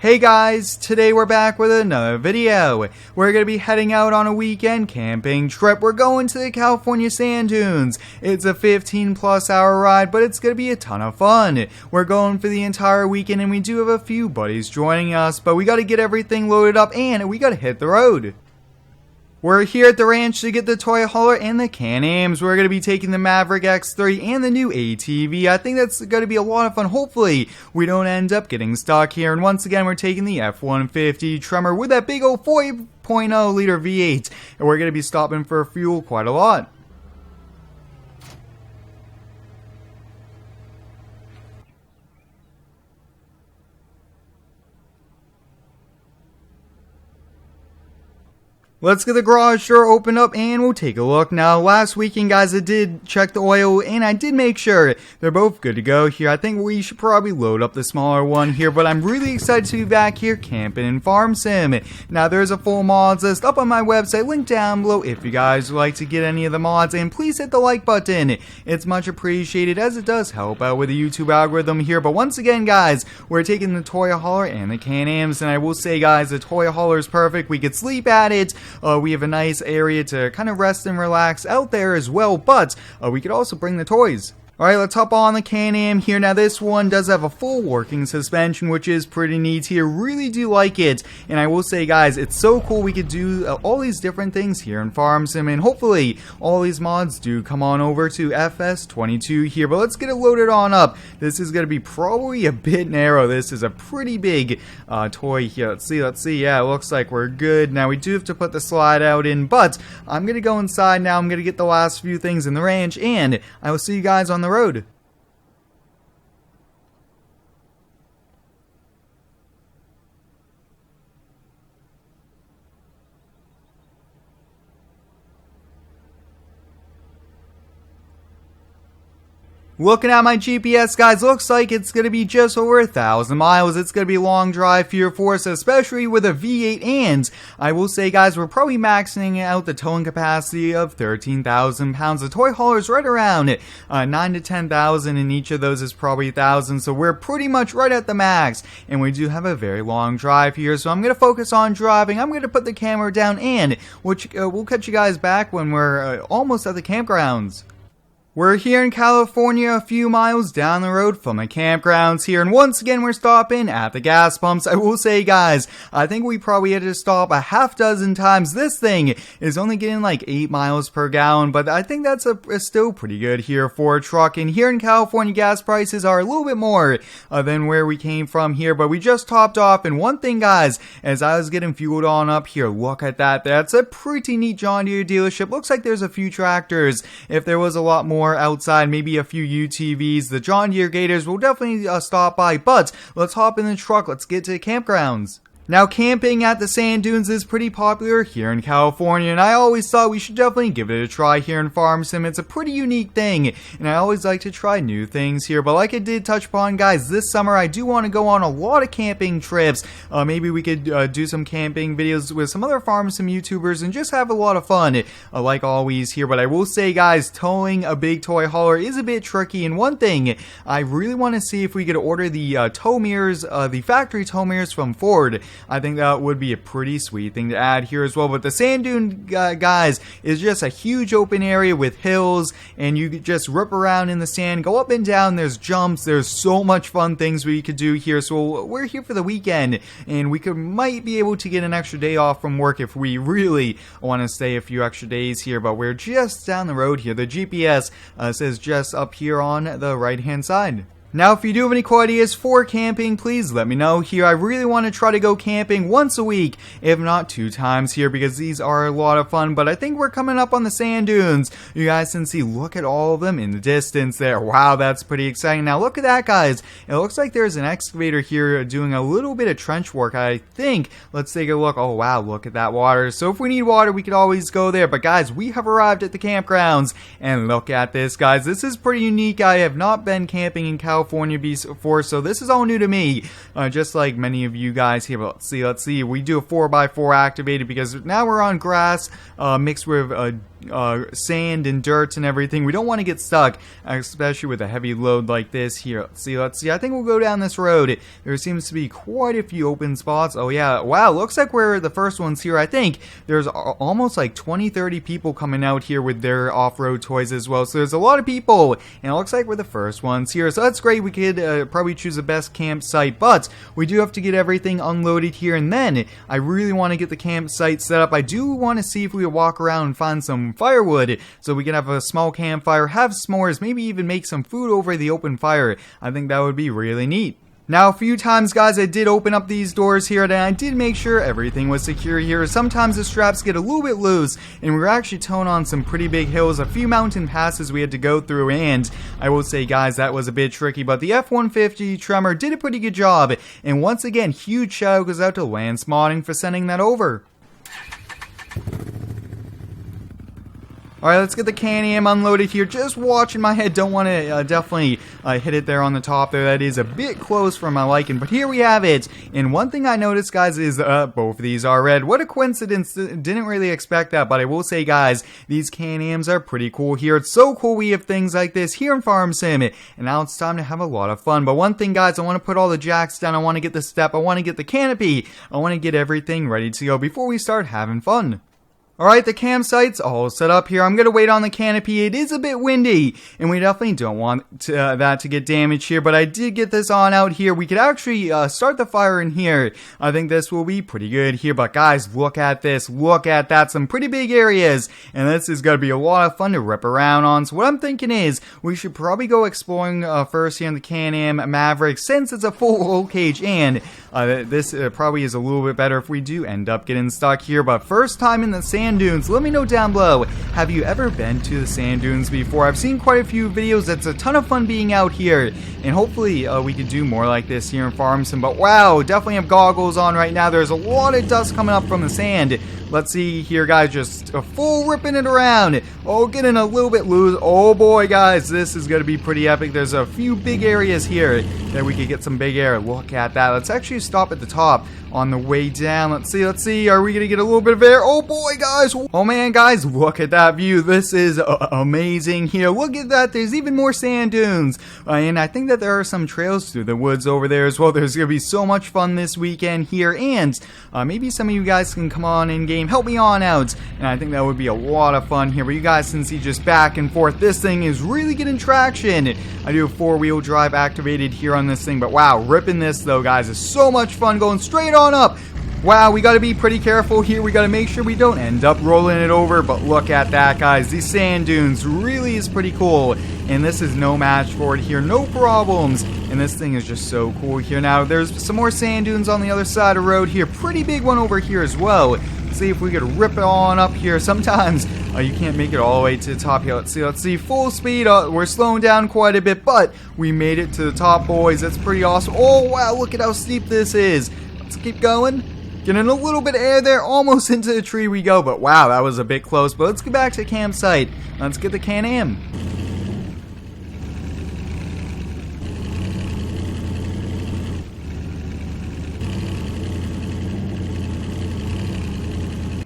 Hey guys, today we're back with another video. We're going to be heading out on a weekend camping trip. We're going to the California sand dunes. It's a 15+ hour ride, but it's going to be a ton of fun. We're going for the entire weekend and we do have a few buddies joining us, but we got to get everything loaded up and we got to hit the road. We're here at the ranch to get the toy hauler and the Can-Ams. We're going to be taking the Maverick X3 and the new ATV. I think that's going to be a lot of fun. Hopefully, we don't end up getting stuck here. And once again, we're taking the F150 Tremor with that big old 4.0 liter V8. And we're going to be stopping for fuel quite a lot. Let's get the garage door opened up and we'll take a look. Now, last weekend, guys, I did check the oil and I did make sure they're both good to go here. I think we should probably load up the smaller one here, but I'm really excited to be back here camping in Farm Sim. Now, there's a full mods list up on my website, link down below if you guys would like to get any of the mods, and please hit the like button. It's much appreciated as it does help out with the YouTube algorithm here. But once again, guys, we're taking the toy hauler and the Can-Ams, and I will say, guys, the toy hauler is perfect. We could sleep at it. We have a nice area to kind of rest and relax out there as well, but we could also bring the toys. Alright, let's hop on the Can-Am here. Now, this one does have a full working suspension, which is pretty neat here. Really do like it. And I will say, guys, it's so cool we could do all these different things here in Farm Sim. And hopefully, all these mods do come on over to FS19 here. But let's get it loaded on up. This is going to be probably a bit narrow. This is a pretty big toy here. Let's see. Yeah, it looks like we're good. Now, we do have to put the slide out in. But I'm going to go inside now. I'm going to get the last few things in the ranch. And I will see you guys on the road. Looking at my GPS, guys, looks like it's going to be just over 1,000 miles. It's going to be a long drive here for us, especially with a V8. And I will say, guys, we're probably maxing out the towing capacity of 13,000 pounds. The toy hauler is right around 9 to 10,000, and each of those is probably 1,000. So we're pretty much right at the max. And we do have a very long drive here. So I'm going to focus on driving. I'm going to put the camera down, and we'll catch you guys back when we're almost at the campgrounds. We're here in California, a few miles down the road from the campgrounds here, and once again we're stopping at the gas pumps. I will say, guys, I think we probably had to stop a half dozen times. This thing is only getting like 8 miles per gallon, but I think that's still pretty good here for a truck. And here in California, gas prices are a little bit more than where we came from here, but we just topped off. And one thing, guys, as I was getting fueled on up here, look at that. That's a pretty neat John Deere dealership. Looks like there's a few tractors. If there was a lot more outside, maybe a few UTVs, the John Deere Gators will definitely stop by. But let's hop in the truck. Let's get to the campgrounds. Now, camping at the sand dunes is pretty popular here in California, and I always thought we should definitely give it a try here in Farm Sim. It's a pretty unique thing, and I always like to try new things here. But like I did touch upon, guys, this summer I do want to go on a lot of camping trips. Maybe we could do some camping videos with some other Farm Sim YouTubers and just have a lot of fun, like always here. But I will say, guys, towing a big toy hauler is a bit tricky, and one thing I really want to see if we could order the tow mirrors, the factory tow mirrors from Ford. I think that would be a pretty sweet thing to add here as well. But the sand dune, guys, is just a huge open area with hills, and you could just rip around in the sand, go up and down. There's jumps. There's so much fun things we could do here. So we're here for the weekend, and we might be able to get an extra day off from work if we really want to stay a few extra days here. But we're just down the road here. The GPS says just up here on the right-hand side. Now, if you do have any cool ideas for camping, please let me know here. I really want to try to go camping once a week, if not 2 times here, because these are a lot of fun. But I think we're coming up on the sand dunes. You guys can see, look at all of them in the distance there. Wow, that's pretty exciting. Now, look at that, guys. It looks like there's an excavator here doing a little bit of trench work, I think. Let's take a look. Oh, wow, look at that water. So if we need water, we could always go there. But, guys, we have arrived at the campgrounds, and look at this, guys. This is pretty unique. I have not been camping in California before, so this is all new to me, just like many of you guys here. But let's see, we do a 4x4 activated because now we're on grass mixed with sand and dirt and everything. We don't want to get stuck, especially with a heavy load like this here. Let's see. I think we'll go down this road. There seems to be quite a few open spots. Oh yeah, wow, looks like we're the first ones here. I think there's almost like 20-30 people coming out here with their off-road toys as well. So there's a lot of people, and it looks like we're the first ones here. So that's great. We could probably choose the best campsite, but we do have to get everything unloaded here, and then I really want to get the campsite set up. I do want to see if we can walk around and find some firewood so we can have a small campfire, have s'mores, maybe even make some food over the open fire. I think that would be really neat. Now, a few times, guys, I did open up these doors here, and I did make sure everything was secure here. Sometimes the straps get a little bit loose, and we were actually towing on some pretty big hills, a few mountain passes we had to go through, and I will say, guys, that was a bit tricky, but the F150 Tremor did a pretty good job, and once again, huge shout out goes out to Lance Modding for sending that over. Alright, let's get the Can-Am unloaded here. Just watching my head. Don't want to definitely hit it there on the top there. That is a bit close for my liking. But here we have it. And one thing I noticed, guys, is both of these are red. What a coincidence. Didn't really expect that. But I will say, guys, these Can-Ams are pretty cool here. It's so cool we have things like this here in Farm Sim. And now it's time to have a lot of fun. But one thing, guys, I want to put all the jacks down. I want to get the step. I want to get the canopy. I want to get everything ready to go before we start having fun. Alright, the campsite's all set up here. I'm going to wait on the canopy. It is a bit windy, and we definitely don't want that to get damaged here, but I did get this on out here. We could actually start the fire in here. I think this will be pretty good here, but guys, look at this. Look at that. Some pretty big areas, and this is going to be a lot of fun to rip around on. So what I'm thinking is we should probably go exploring first here in the Can-Am Maverick, since it's a full roll cage, and this probably is a little bit better if we do end up getting stuck here. But first time in the sand dunes, let me know down below, have you ever been to the sand dunes before? I've seen quite a few videos. It's a ton of fun being out here, and hopefully we could do more like this here in Farm Sim. But wow, definitely have goggles on right now. There's a lot of dust coming up from the sand. Let's see here, guys, just a full ripping it around. Oh, getting a little bit loose. Oh boy, guys, this is going to be pretty epic. There's a few big areas here that we could get some big air. Look at that. Let's actually stop at the top on the way down. Let's see. Are we going to get a little bit of air? Oh boy, guys. Oh man, guys, look at that view. This is amazing here. Look at that. There's even more sand dunes. And I think that there are some trails through the woods over there as well. There's going to be so much fun this weekend here. And maybe some of you guys can come on in game, help me on out, and I think that would be a lot of fun here. But you guys can see just back and forth, this thing is really getting traction. I do have 4-wheel drive activated here on this thing, but wow, ripping this though, guys, is so much fun, going straight on up. Wow, we got to be pretty careful here. We got to make sure we don't end up rolling it over. But look at that, guys. These sand dunes really is pretty cool. And this is no match for it here. No problems. And this thing is just so cool here. Now, there's some more sand dunes on the other side of the road here. Pretty big one over here as well. Let's see if we could rip it on up here. Sometimes you can't make it all the way to the top here. Let's see. Full speed. We're slowing down quite a bit, but we made it to the top, boys. That's pretty awesome. Oh, wow. Look at how steep this is. Let's keep going. Getting a little bit of air there, almost into the tree we go, but wow, that was a bit close. But let's get back to the campsite. Let's get the Can-Am.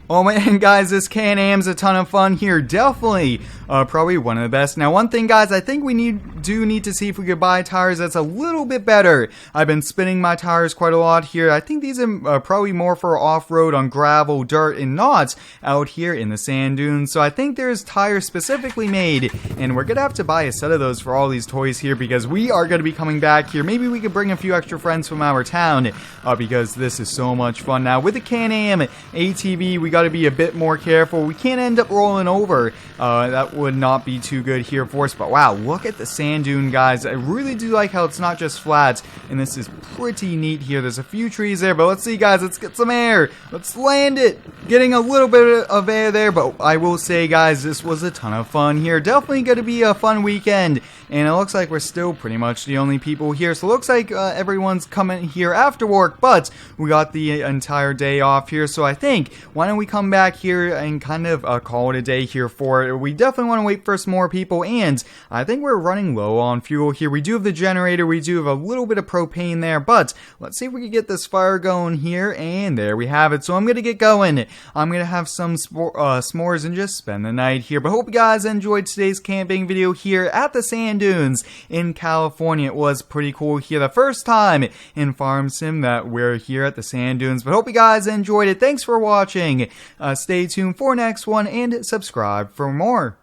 Oh man, guys, this Can-Am's a ton of fun here. Definitely, probably one of the best. Now, one thing, guys, I think we do need to see if we could buy tires that's a little bit better. I've been spinning my tires quite a lot here. I think these are probably more for off-road on gravel, dirt, and not out here in the sand dunes. So I think there's tires specifically made, and we're going to have to buy a set of those for all these toys here because we are going to be coming back here. Maybe we could bring a few extra friends from our town because this is so much fun. Now, with the Can-Am ATV, we got to be a bit more careful. We can't end up rolling over. That would not be too good here for us. But wow, look at the sand dune, guys. I really do like how it's not just flat, and this is pretty neat here. There's a few trees there, but let's see, guys. Let's get some air. Let's land it. Getting a little bit of air there, but I will say, guys, this was a ton of fun here. Definitely going to be a fun weekend, and it looks like we're still pretty much the only people here. So it looks like everyone's coming here after work, but we got the entire day off here. So I think, why don't we come back here and kind of call it a day here for it. We definitely want to wait for some more people, and I think we're running low on fuel here. We do have the generator, we do have a little bit of propane there, but let's see if we can get this fire going here, and there we have it. So I'm going to get going. I'm gonna have some s'mores and just spend the night here. But hope you guys enjoyed today's camping video here at the sand dunes in California. It was pretty cool here, the first time in Farm Sim that we're here at the sand dunes. But hope you guys enjoyed it. Thanks for watching. Stay tuned for next one and subscribe for more.